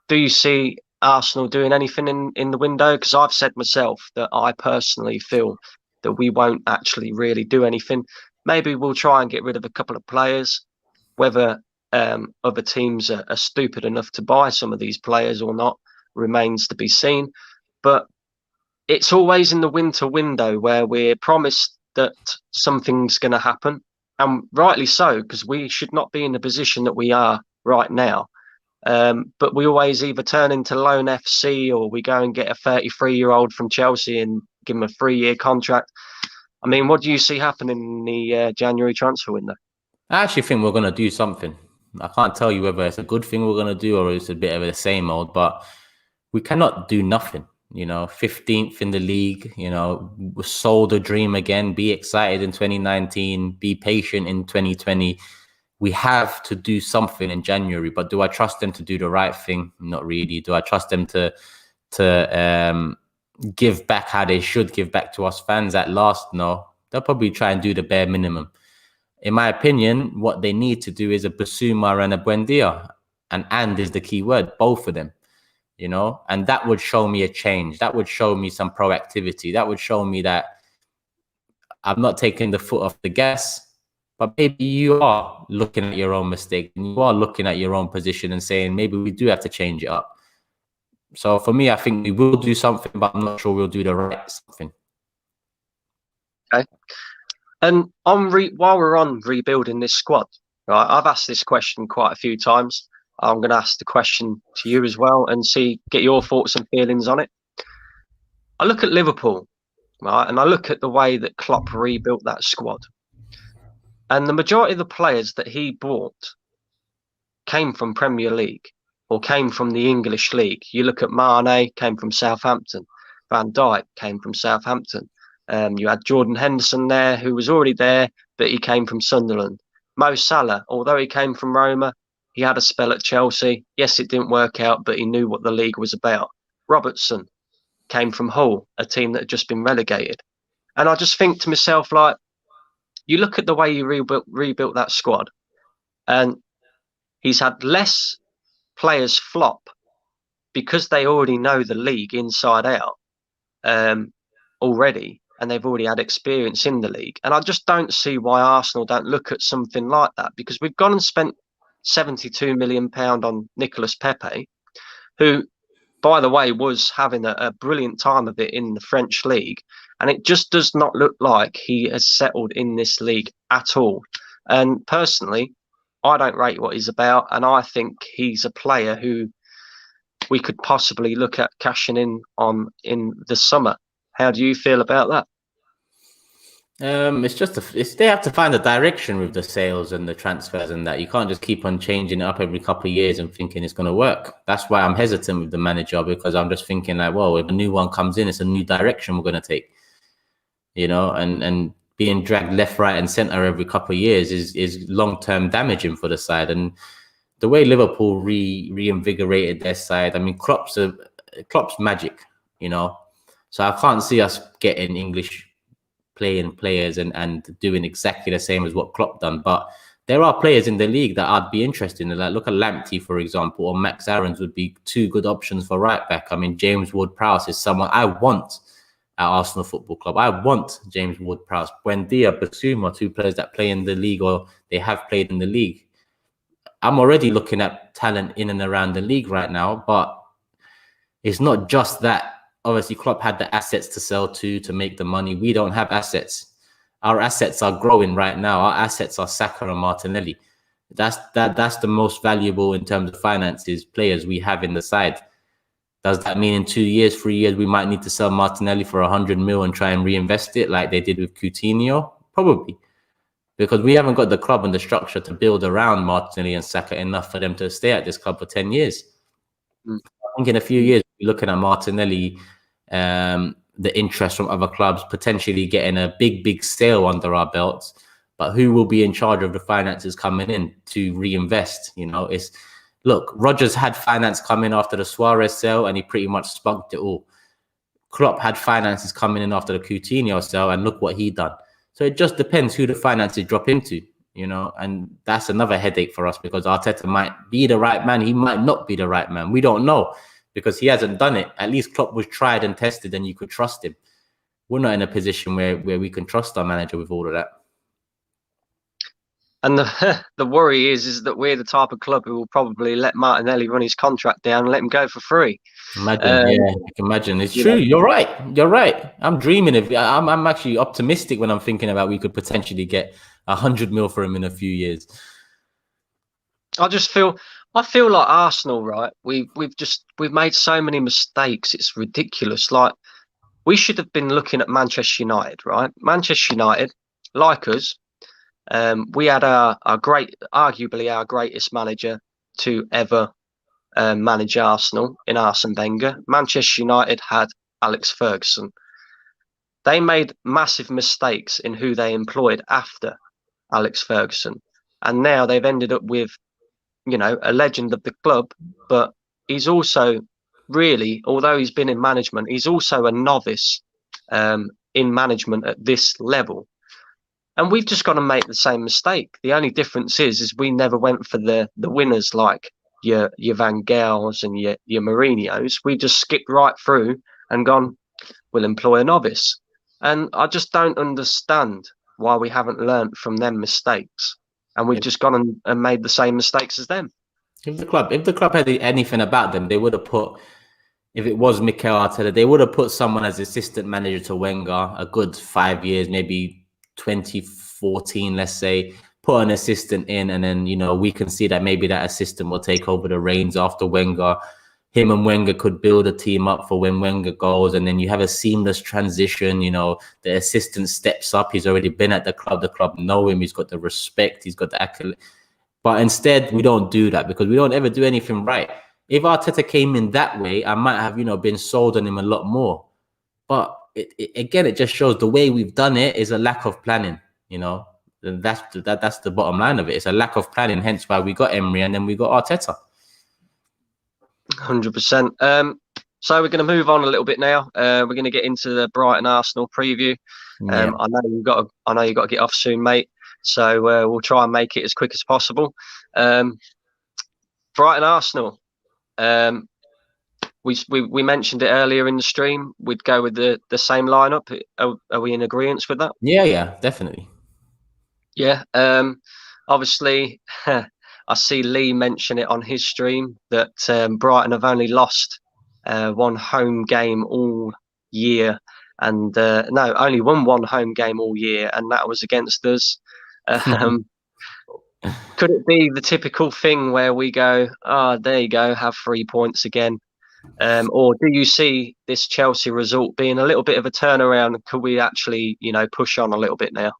Do you see Arsenal doing anything in the window? Because I've said myself that I personally feel that we won't actually really do anything. Maybe we'll try and get rid of a couple of players. Whether other teams are stupid enough to buy some of these players or not remains to be seen. But it's always in the winter window where we're promised that something's going to happen. And rightly so, because we should not be in the position that we are right now. But we always either turn into loan FC or we go and get a 33-year-old from Chelsea and give him a 3-year contract. I mean, what do you see happening in the January transfer window? I actually think we're going to do something. I can't tell you whether it's a good thing we're going to do or it's a bit of the same old, but we cannot do nothing. 15th in the league, we sold a dream again. Be excited in 2019, be patient in 2020. We have to do something in January, but do I trust them to do the right thing? Not really. Do I trust them to give back how they should give back to us fans at last? No. They'll probably try and do the bare minimum. In my opinion, what they need to do is a Basuma and a Buendia. And is the key word, both of them, and that would show me a change. That would show me some proactivity. That would show me that I'm not taking the foot off the gas. But maybe you are looking at your own mistake and you are looking at your own position and saying, maybe we do have to change it up. So for me, I think we will do something, but I'm not sure we'll do the right something. Okay. And while we're on rebuilding this squad, right, I've asked this question quite a few times. I'm going to ask the question to you as well and get your thoughts and feelings on it. I look at Liverpool, right, and I look at the way that Klopp rebuilt that squad. And the majority of the players that he bought came from Premier League or came from the English League. You look at Mane, came from Southampton. Van Dijk came from Southampton. You had Jordan Henderson there, who was already there, but he came from Sunderland. Mo Salah, although he came from Roma, he had a spell at Chelsea. Yes, it didn't work out, but he knew what the league was about. Robertson came from Hull, a team that had just been relegated. And I just think to myself, like, you look at the way you rebuilt that squad, and he's had less players flop because they already know the league inside out already, and they've already had experience in the league. And I just don't see why Arsenal don't look at something like that, because we've gone and spent £72 million on Nicolas Pepe, who, by the way, was having a brilliant time of it in the French league. And it just does not look like he has settled in this league at all. And personally, I don't rate what he's about. And I think he's a player who we could possibly look at cashing in on in the summer. How do you feel about that? They have to find a direction with the sales and the transfers and that. You can't just keep on changing it up every couple of years and thinking it's going to work. That's why I'm hesitant with the manager, because I'm just thinking like, well, if a new one comes in, it's a new direction we're going to take, and being dragged left, right and center every couple of years is long-term damaging for the side. And the way Liverpool reinvigorated their side, I mean, Klopp's magic, so I can't see us getting English playing players and doing exactly the same as what Klopp done. But there are players in the league that I'd be interested in. Like, look at Lamptey, for example, or Max Aarons would be two good options for right back. I mean, James Ward-Prowse is someone I want at Arsenal Football Club. I want James Ward-Prowse. Buendia, Basuma, two players that play in the league or they have played in the league. I'm already looking at talent in and around the league right now, but it's not just that. Obviously, Klopp had the assets to sell to make the money. We don't have assets. Our assets are growing right now. Our assets are Saka and Martinelli. That's the most valuable in terms of finances players we have in the side. Does that mean in 2 years, 3 years, we might need to sell Martinelli for 100 mil and try and reinvest it like they did with Coutinho? Probably. Because we haven't got the club and the structure to build around Martinelli and Saka enough for them to stay at this club for 10 years. Mm. I think in a few years, we're looking at Martinelli, the interest from other clubs, potentially getting a big sale under our belts. But who will be in charge of the finances coming in to reinvest? Look, Rodgers had finance come in after the Suarez sale, and he pretty much spunked it all. Klopp had finances coming in after the Coutinho sale, and look what he done. So it just depends who the finances drop into, and that's another headache for us because Arteta might be the right man. He might not be the right man. We don't know because he hasn't done it. At least Klopp was tried and tested and you could trust him. We're not in a position where we can trust our manager with all of that. And the worry is that we're the type of club who will probably let Martinelli run his contract down and let him go for free. Imagine, yeah, I can imagine. It's true. You're right. You're right. I'm dreaming of. I'm actually optimistic when I'm thinking about we could potentially get 100 mil for him in a few years. I feel like Arsenal, right? We've made so many mistakes. It's ridiculous. Like, we should have been looking at Manchester United, right? Manchester United, like us, we had arguably our greatest manager to ever manage Arsenal in Arsene Wenger. Manchester United had Alex Ferguson. They made massive mistakes in who they employed after Alex Ferguson, and now they've ended up with, a legend of the club, but he's also really, although he's been in management, he's also a novice in management at this level. And we've just got to make the same mistake. The only difference is we never went for the winners like your Van Gaals and your Mourinho's. We just skipped right through and gone, we'll employ a novice. And I just don't understand why we haven't learned from them mistakes. And we've just gone and made the same mistakes as them. If the club had anything about them, they would have put, if it was Mikel Arteta, they would have put someone as assistant manager to Wenger a good 5 years, maybe 2014, let's say, put an assistant in, and then, we can see that maybe that assistant will take over the reins after Wenger. Him and Wenger could build a team up for when Wenger goes, and then you have a seamless transition. The assistant steps up. He's already been at the club know him. He's got the respect. He's got the accolade. But instead, we don't do that because we don't ever do anything right. If Arteta came in that way, I might have, been sold on him a lot more. But it just shows the way we've done it is a lack of planning. And that's the bottom line of it. It's a lack of planning. Hence why we got Emery and then we got Arteta. 100%. So we're going to move on a little bit now. We're going to get into the Brighton Arsenal preview. I know you've got to get off soon, mate. So we'll try and make it as quick as possible. Brighton Arsenal. We mentioned it earlier in the stream. We'd go with the same lineup. Are we in agreement with that? Yeah, definitely. Yeah. Obviously, I see Lee mention it on his stream that Brighton have only lost one home game all year, and only won one home game all year, and that was against us. Could it be the typical thing where we go, there you go, have 3 points again? Or do you see this Chelsea result being a little bit of a turnaround? Could we actually, push on a little bit now?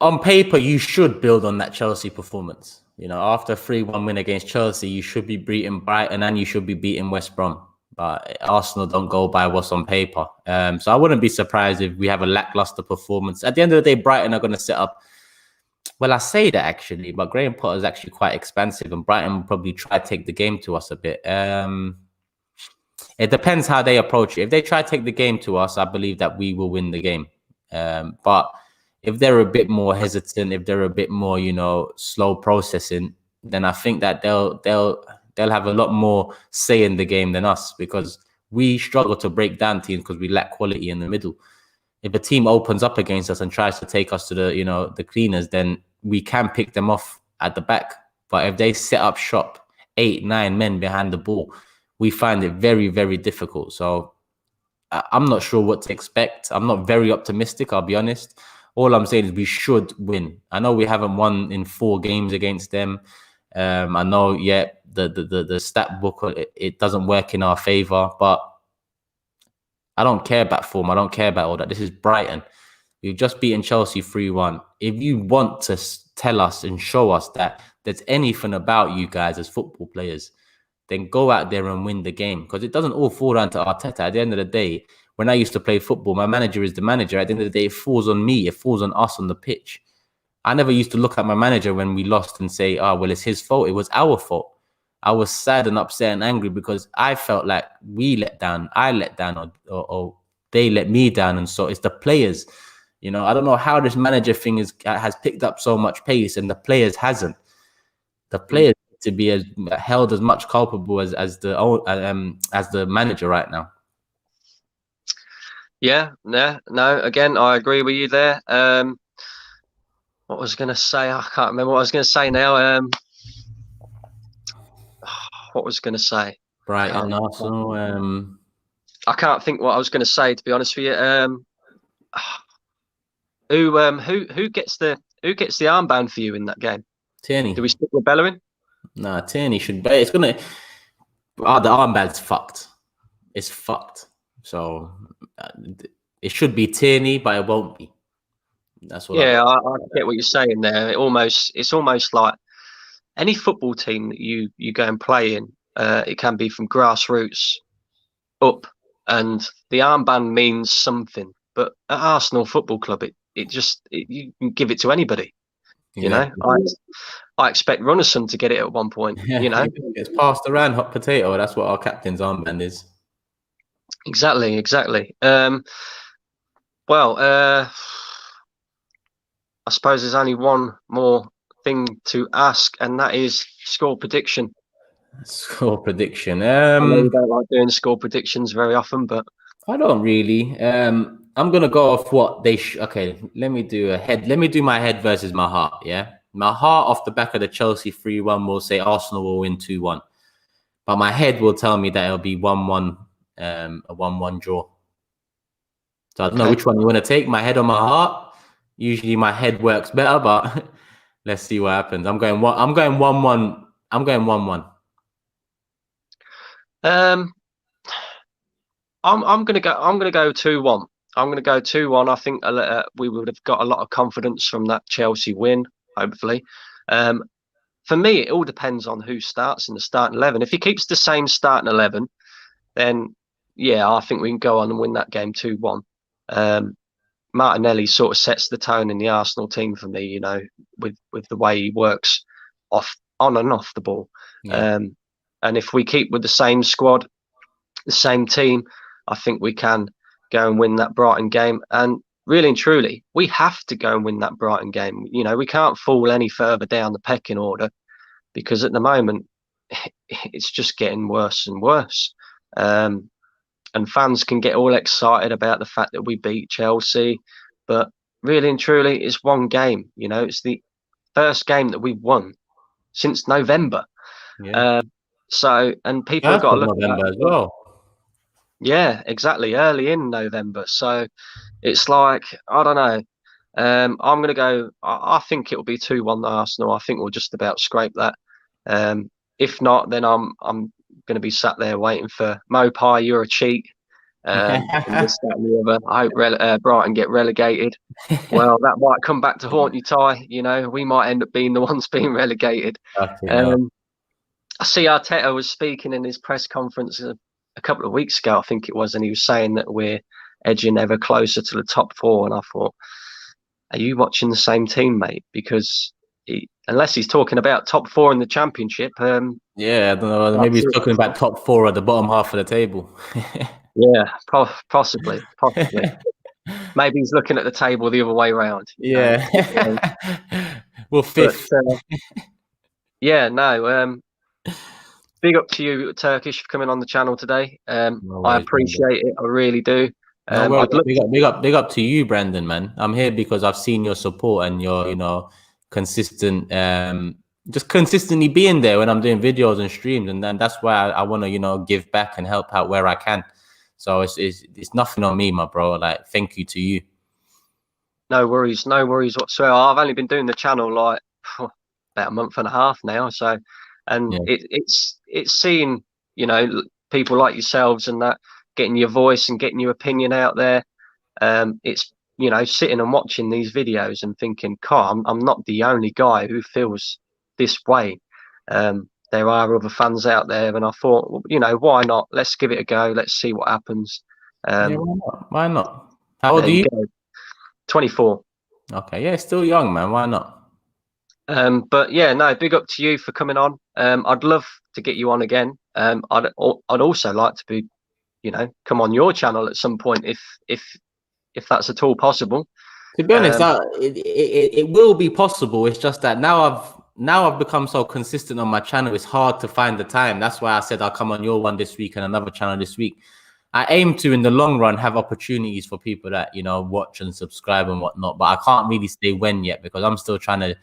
On paper, you should build on that Chelsea performance. After a 3-1 win against Chelsea, you should be beating Brighton and you should be beating West Brom. But Arsenal don't go by what's on paper. So I wouldn't be surprised if we have a lackluster performance. At the end of the day, Brighton are going to set up. Well, I say that actually, but Graham Potter is actually quite expansive and Brighton will probably try to take the game to us a bit. It depends how they approach it. If they try to take the game to us, I believe that we will win the game. But if they're a bit more hesitant, if they're a bit more, slow processing, then I think that they'll have a lot more say in the game than us because we struggle to break down teams because we lack quality in the middle. If a team opens up against us and tries to take us to the cleaners, then we can pick them off at the back. But if they set up shop 8-9 men behind the ball, we find it very, very difficult. So I'm not sure what to expect. I'm not very optimistic, I'll be honest. All I'm saying is we should win. I know we haven't won in 4 games against them. I know, the stat book, it doesn't work in our favor, but I don't care about form. I don't care about all that. This is Brighton. We've just beaten Chelsea 3-1. If you want to tell us and show us that there's anything about you guys as football players, then go out there and win the game. Because it doesn't all fall down to Arteta. At the end of the day, when I used to play football, my manager is the manager. At the end of the day, it falls on me. It falls on us on the pitch. I never used to look at my manager when we lost and say, oh, well, it's his fault. It was our fault. I was sad and upset and angry because I felt like we let down, I let down, or they let me down. And so it's the players. You know, I don't know how this manager thing has picked up so much pace and the players hasn't. The players need to be held as much culpable as the manager right now. Yeah, no. Again, I agree with you there. What was I going to say? I can't remember what I was going to say now. What was I going to say? Brighton, Arsenal. I can't think what I was going to say, to be honest with you. Who gets the armband for you in that game? Tierney. Do we stick with Bellerin? Nah, Tierney should be. It's gonna. The armband's fucked. It's fucked. So it should be Tierney, but it won't be. That's what. Yeah, I get what you're saying there. It's almost like any football team that you go and play in. It can be from grassroots up, and the armband means something. But at Arsenal Football Club, you can give it to anybody. You know, I expect Runnison to get it at one point. You know, it's passed around hot potato. That's what our captain's armband is. Exactly. Well, I suppose there's only one more thing to ask, and that is score prediction. Score prediction. I know you don't like doing score predictions very often, but I don't really. I'm gonna go off what they. Okay, let me do a head. Let me do my head versus my heart. Yeah, my heart off the back of the Chelsea 3-1 will say Arsenal will win 2-1, but my head will tell me that it'll be 1-1, a 1-1 draw. So I don't know which one you want to take. My head or my heart. Usually my head works better, but let's see what happens. I'm going 1-1. I'm going 1-1. I'm going 1-1. I'm gonna go 2-1. I'm gonna go 2-1. I think we would have got a lot of confidence from that Chelsea win, hopefully. For me, it all depends on who starts in the starting 11. If he keeps the same starting 11, then yeah, I think we can go on and win that game 2-1. Martinelli sort of sets the tone in the Arsenal team for me, you know, with the way he works on and off the ball. Yeah. And if we keep with the same squad, the same team, I think we can go and win that Brighton game. And really and truly, we have to go and win that Brighton game. You know, we can't fall any further down the pecking order because at the moment, it's just getting worse and worse. And fans can get all excited about the fact that we beat Chelsea. But really and truly, it's one game. You know, it's the first game that we've won since November. Yeah. And people have got to look at November that as well. Yeah, exactly. Early in November. So it's like, I don't know. I'm going to go, I think it'll be 2-1 Arsenal. I think we'll just about scrape that. If not, then I'm going to be sat there waiting for Mopai, you're a cheat. And this, that, and the other. I hope Brighton get relegated. Well, that might come back to haunt you, Ty. You know, we might end up being the ones being relegated. I see Arteta was speaking in his press conference a couple of weeks ago, I think it was, and he was saying that we're edging ever closer to the top 4. And I thought, are you watching the same team, mate? Because unless he's talking about top 4 in the Championship. Yeah, I don't know. Maybe he's talking about top 4 at the bottom half of the table. Yeah, possibly. Maybe he's looking at the table the other way around. Yeah. Well, 5th. Yeah, no. Big up to you, Turkish, for coming on the channel today. I appreciate it. I really do. Big up to you, Brandon, man. I'm here because I've seen your support and your, you know, consistent, just consistently being there when I'm doing videos and streams, and then that's why I want to, you know, give back and help out where I can. So it's nothing on me, my bro. Like, thank you to you. No worries whatsoever. I've only been doing the channel like about a month and a half now, so it's seeing, you know, people like yourselves and that getting your voice and getting your opinion out there. It's, you know, sitting and watching these videos and thinking, I'm not the only guy who feels this way. there are other fans out there, and I thought, well, you know, why not? Let's give it a go. Let's see what happens. Yeah, why not? Why not? How old There are you you? go. 24. Okay, yeah, still young, man. Why not? But yeah, no, big up to you for coming on. I'd love to get you on again. I'd also like to be, you know, come on your channel at some point if that's at all possible. To be honest, Um, it will be possible. It's just that now I've become so consistent on my channel. It's hard to find the time. That's why I said I'll come on your one this week and another channel this week. I aim to, in the long run, have opportunities for people that, you know, watch and subscribe and whatnot. But I can't really say when yet because I'm still trying to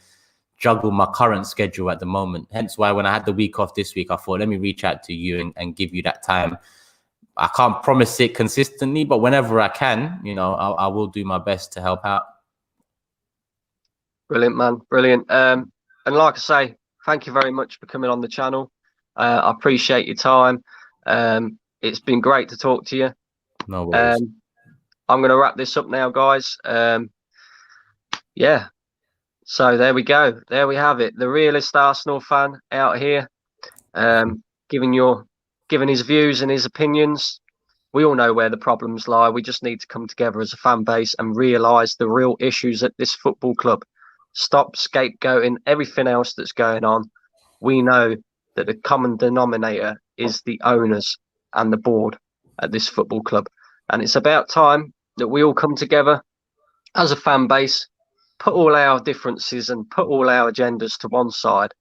juggle my current schedule at the moment. Hence why when I had the week off this week, I thought, let me reach out to you and give you that time. I can't promise it consistently, but whenever I can, you know, I will do my best to help out. Brilliant, man. Brilliant. And like I say, thank you very much for coming on the channel. I appreciate your time. It's been great to talk to you. No worries. I'm going to wrap this up now, guys. Yeah. So there we go. There we have it. The realist Arsenal fan out here, giving his views and his opinions. We all know where the problems lie. We just need to come together as a fan base and realise the real issues at this football club. Stop scapegoating everything else that's going on. We know that the common denominator is the owners and the board at this football club. And it's about time that we all come together as a fan base, put all our differences and put all our agendas to one side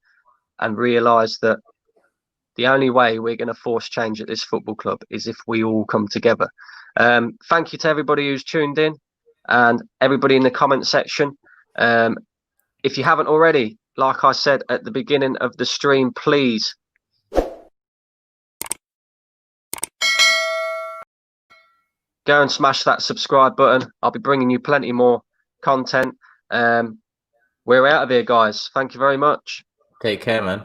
and realise that the only way we're going to force change at this football club is if we all come together. Thank you to everybody who's tuned in and everybody in the comment section. If you haven't already, like I said at the beginning of the stream, please go and smash that subscribe button. I'll be bringing you plenty more content. We're out of here, guys. Thank you very much. Take care, man.